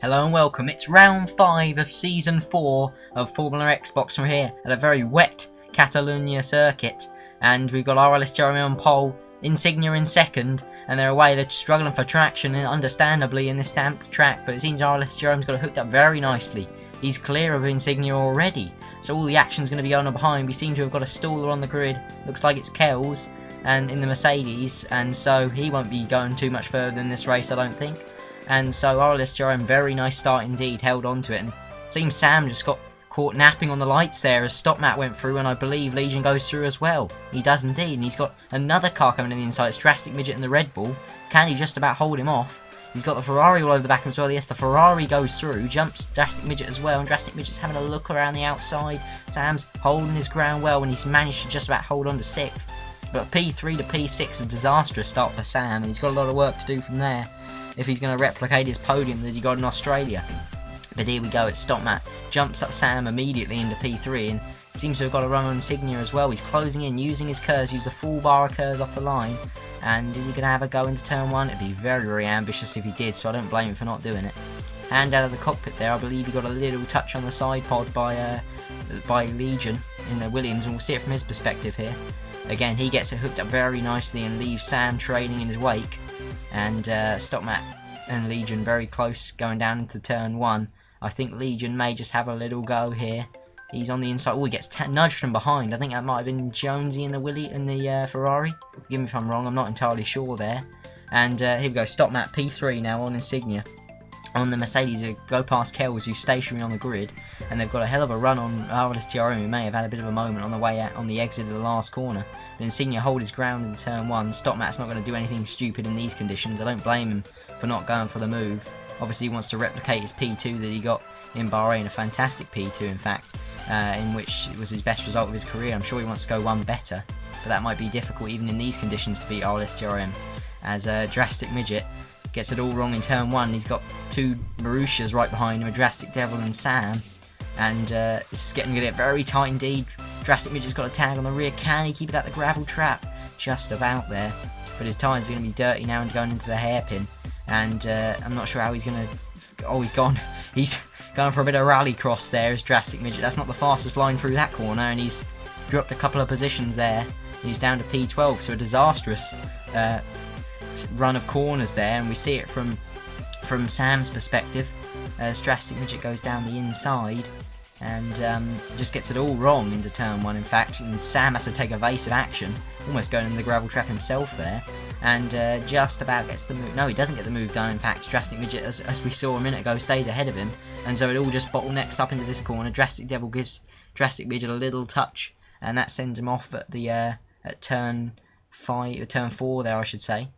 Hello and welcome. It's round 5 of season 4 of FormulaXbox. We're here at a very wet Catalonia circuit, and we've got ReviewTIJ on pole, Insignia in second, and they're away. They're struggling for traction, and understandably, in this stamped track. But it seems ReviewTIJ's got it hooked up very nicely. He's clear of Insignia already, so all the action's going to be going on behind. We seem to have got a staller on the grid. Looks like it's Kells, and in the Mercedes, and so he won't be going too much further in this race, I don't think. And so ReviewTIJ, very nice start indeed, held on to it, and it seems Sam just got caught napping on the lights there as StopMat went through, and I believe Legion goes through as well. He does indeed, and he's got another car coming in the inside. It's Drastic Midget and the Red Bull. Can he just about hold him off? He's got the Ferrari all over the back as well. Yes, the Ferrari goes through, jumps Drastic Midget as well, and Drastic Midget's having a look around the outside. Sam's holding his ground well, and he's managed to just about hold on to 6th. But P3 to P6 is a disastrous start for Sam, and he's got a lot of work to do from there if he's going to replicate his podium that he got in Australia. But here we go, it's StopMat. Jumps up Sam immediately into P3 and seems to have got a run on Insignia as well. He's closing in, using his curves, used a full bar of curves off the line. And is he going to have a go into turn 1? It'd be very, very ambitious if he did, so I don't blame him for not doing it. Hand out of the cockpit there, I believe he got a little touch on the side pod by Legion in the Williams, and we'll see it from his perspective here. Again, he gets it hooked up very nicely and leaves Sam trailing in his wake. And StopMat and Legion very close going down into turn 1. I think Legion may just have a little go here. He's on the inside. Oh, he gets nudged from behind. I think that might have been Jonesy in the Ferrari. Forgive me if I'm wrong. I'm not entirely sure there. And here we go. StopMat P3 now on Insignia. On the Mercedes, they go past Kells, who's stationary on the grid, and they've got a hell of a run on ReviewTIJ, who may have had a bit of a moment on the way out on the exit of the last corner. But Insignia hold his ground in turn 1. StopMat's not going to do anything stupid in these conditions. I don't blame him for not going for the move. Obviously, he wants to replicate his P2 that he got in Bahrain, a fantastic P2 in fact, in which it was his best result of his career. I'm sure he wants to go one better, but that might be difficult even in these conditions to beat ReviewTIJ, as Drastic Midget gets it all wrong in turn 1. He's got 2 Marussias right behind him, a Drastic Devil and Sam, and this is getting to get very tight indeed. Drastic Midget's got a tag on the rear. Can he keep it at the gravel trap? Just about there, but his tyres are going to be dirty now and going into the hairpin, and I'm not sure how he's going to... Oh, he's gone. He's going for a bit of rallycross there as Drastic Midget. That's not the fastest line through that corner, and he's dropped a couple of positions there. He's down to P12, so a disastrous run of corners there, and we see it from Sam's perspective as Drastic Midget goes down the inside and just gets it all wrong into turn 1 in fact, and Sam has to take evasive action, almost going into the gravel trap himself there, and just about gets the move. No, he doesn't get the move done in fact. Drastic Midget, as we saw a minute ago, stays ahead of him, and so it all just bottlenecks up into this corner. Drastic Devil gives Drastic Midget a little touch, and that sends him off at the at turn 4 there, I should say.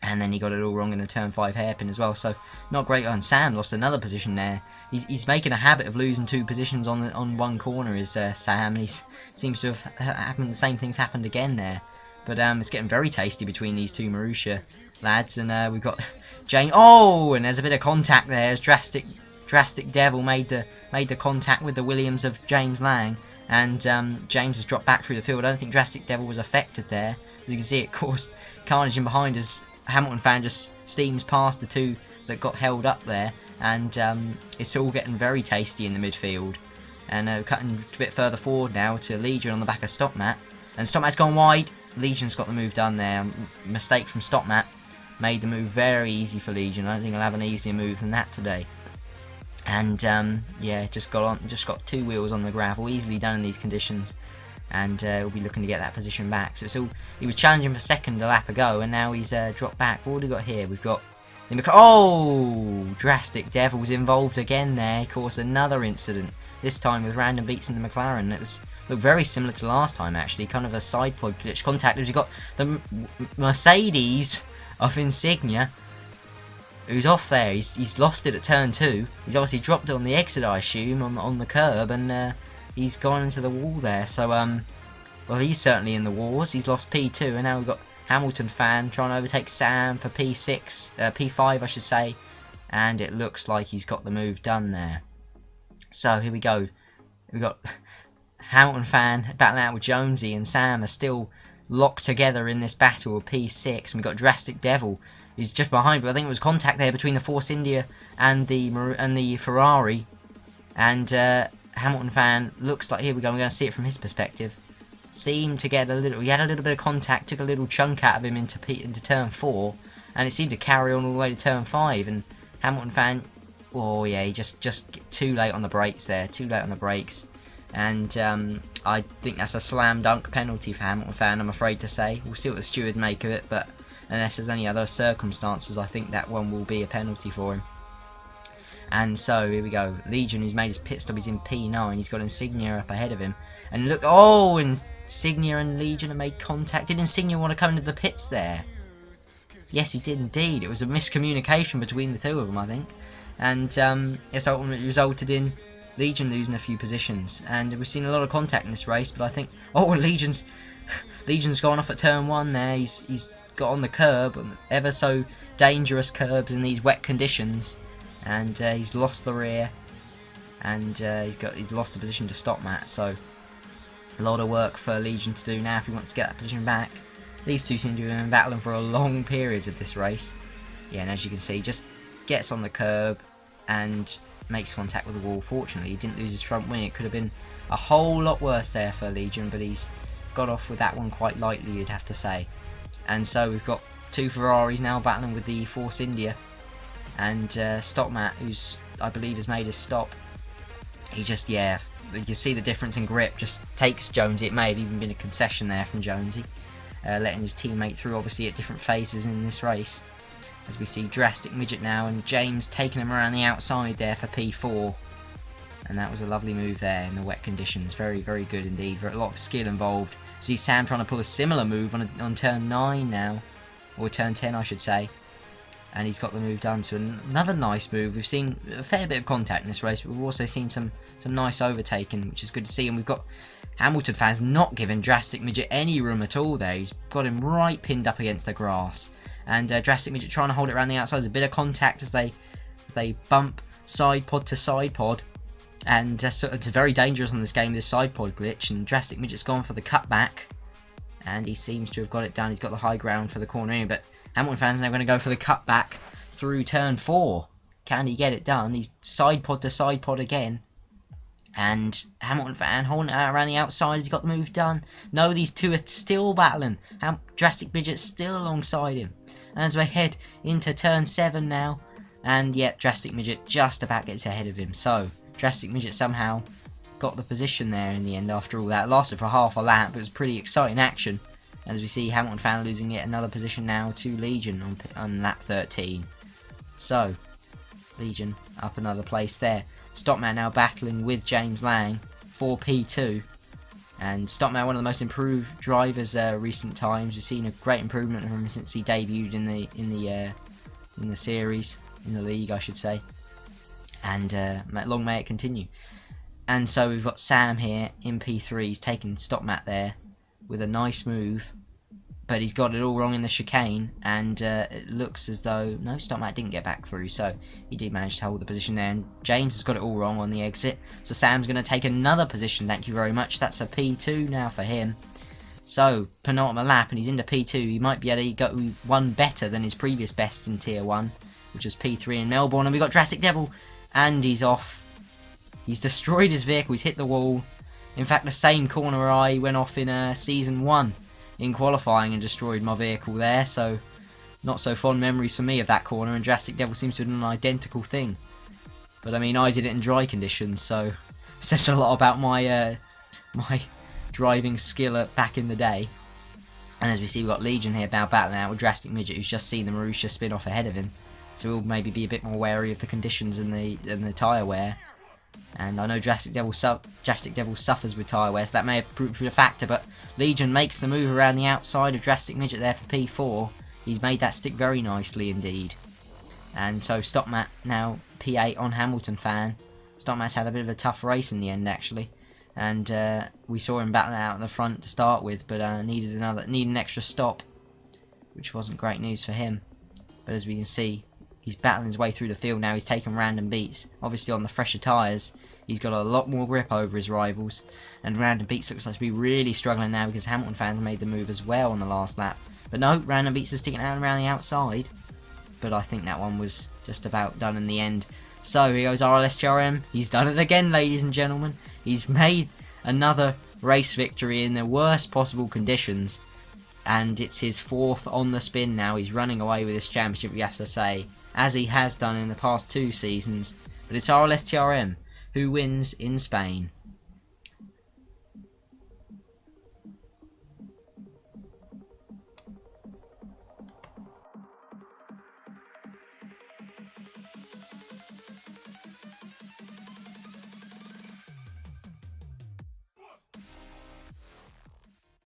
And then he got it all wrong in the turn 5 hairpin as well, so not great. And Sam lost another position there. He's making a habit of losing 2 positions on one corner, is Sam. He seems to have happened. The same things happened again there. But it's getting very tasty between these 2 Marussia lads, and we've got Jane. Oh, and there's a bit of contact there as Drastic Devil made the contact with the Williams of James Lang, and James has dropped back through the field. I don't think Drastic Devil was affected there. As you can see, it caused carnage in behind as Hamilton fan just steams past the 2 that got held up there, and it's all getting very tasty in the midfield. And cutting a bit further forward now to Legion on the back of StopMat, and StopMat's gone wide. Legion's got the move done there. Mistake from StopMat made the move very easy for Legion. I don't think he'll have an easier move than that today. And yeah, just got 2 wheels on the gravel, easily done in these conditions. And we'll be looking to get that position back. So it's all, he was challenging for second a lap ago, and now he's dropped back. What have we got here? We've got Drastic Devil's involved again there. He caused another incident, this time with random beats in the McLaren. It looked very similar to last time actually, kind of a side pod glitch contact. We've got the Mercedes of Insignia, who's off there. He's lost it at turn 2. He's obviously dropped it on the exit, I assume, on the curb, and he's gone into the wall there, so well, he's certainly in the wars. He's lost P2, and now we've got Hamilton fan trying to overtake Sam for P5 I should say, and it looks like he's got the move done there. So here we go. We've got Hamilton fan battling out with Jonesy, and Sam are still locked together in this battle of P6, and we've got Drastic Devil He's just behind, but I think it was contact there between the Force India and the Ferrari. And Hamilton fan looks like, here we go, we're going to see it from his perspective. Seemed to get he had a little bit of contact, took a little chunk out of him into turn 4, and it seemed to carry on all the way to turn 5. And Hamilton fan, oh yeah, he just too late on the brakes there, too late on the brakes. And I think that's a slam dunk penalty for Hamilton fan, I'm afraid to say. We'll see what the stewards make of it, but unless there's any other circumstances, I think that one will be a penalty for him. And so, here we go. Legion, who's made his pit stop, he's in P9. He's got Insignia up ahead of him. And look, oh, Insignia and Legion have made contact. Did Insignia want to come into the pits there? Yes, he did indeed. It was a miscommunication between the two of them, I think. And it's ultimately resulted in Legion losing a few positions. And we've seen a lot of contact in this race, but I think... Oh, Legion's gone off at turn 1 there. He's got on the curb, ever so dangerous curbs in these wet conditions. And he's lost the rear, and he's lost the position to stop Matt. So a lot of work for Legion to do now if he wants to get that position back. These two seem to have been battling for a long periods of this race. Yeah, and as you can see, just gets on the curb and makes contact with the wall. Fortunately, he didn't lose his front wing. It could have been a whole lot worse there for Legion, but he's got off with that one quite lightly, you'd have to say. And so we've got two Ferraris now battling with the Force India. And Stop Matt, who's I believe has made his stop, he just, yeah, you can see the difference in grip, just takes Jonesy. It may have even been a concession there from Jonesy, letting his teammate through, obviously at different phases in this race. As we see Drastic Midget now, and James taking him around the outside there for P4. And that was a lovely move there in the wet conditions, very, very good indeed, a lot of skill involved. See Sam trying to pull a similar move on turn 9 now, or turn 10 I should say. And he's got the move done, so another nice move. We've seen a fair bit of contact in this race, but we've also seen some nice overtaking, which is good to see. And we've got Hamilton fans not giving Drastic Midget any room at all there. He's got him right pinned up against the grass. And Drastic Midget trying to hold it around the outside. There's a bit of contact as they bump side pod to side pod. And so it's very dangerous on this game, this side pod glitch. And Drastic Midget's gone for the cutback. And he seems to have got it done. He's got the high ground for the corner in, but Hamilton fans are now going to go for the cutback through turn 4. Can he get it done? He's side pod to side pod again. And Hamilton fan holding it out around the outside. He's got the move done. No, these two are still battling. Drastic Midget's still alongside him. And as we head into turn 7 now. And yet, Drastic Midget just about gets ahead of him. So, Drastic Midget somehow got the position there in the end after all that. It lasted for half a lap. It was pretty exciting action. As we see Hamilton fan losing yet another position now to Legion on lap 13. So, Legion up another place there. Stopman now battling with James Lang for P2. And Stopman, one of the most improved drivers recent times. We've seen a great improvement from him since he debuted in the series, in the league I should say. And long may it continue. And so we've got Sam here in P3. He's taking Stopmat there with a nice move, but he's got it all wrong in the chicane, and it looks as though no, Stopmat didn't get back through, so he did manage to hold the position there. And James has got it all wrong on the exit, so Sam's going to take another position. Thank you very much. That's a P2 now for him. So penultimate lap, and he's into P2. He might be able to go one better than his previous best in Tier 1, which was P3 in Melbourne. And we got Drastic Devil, and he's off. He's destroyed his vehicle. He's hit the wall. In fact, the same corner where I went off in Season 1 in qualifying and destroyed my vehicle there, so not so fond memories for me of that corner, and Drastic Devil seems to have done an identical thing. But I mean, I did it in dry conditions, so it says a lot about my my driving skill back in the day. And as we see, we've got Legion here now battling out with Drastic Midget, who's just seen the Marussia spin off ahead of him, so he'll maybe be a bit more wary of the conditions and the tyre wear. And I know Drastic Devil suffers with tyre wear, so that may have proved a factor, but Legion makes the move around the outside of Drastic Midget there for P4. He's made that stick very nicely indeed. And so Stopmat now P8 on Hamilton fan. Stopmat's had a bit of a tough race in the end actually, and we saw him battling out in the front to start with, but needed an extra stop, which wasn't great news for him. But as we can see, he's battling his way through the field now. He's taken random beats. Obviously on the fresher tyres, he's got a lot more grip over his rivals. And random beats looks like to be really struggling now because Hamilton fans made the move as well on the last lap. But no, random beats are sticking out around the outside. but I think that one was just about done in the end. So here goes RLSTRM. He's done it again, ladies and gentlemen. He's made another race victory in the worst possible conditions, and it's his 4th on the spin now. He's running away with this championship, you have to say, as he has done in the past 2 seasons. But it's RLSTRM who wins in Spain.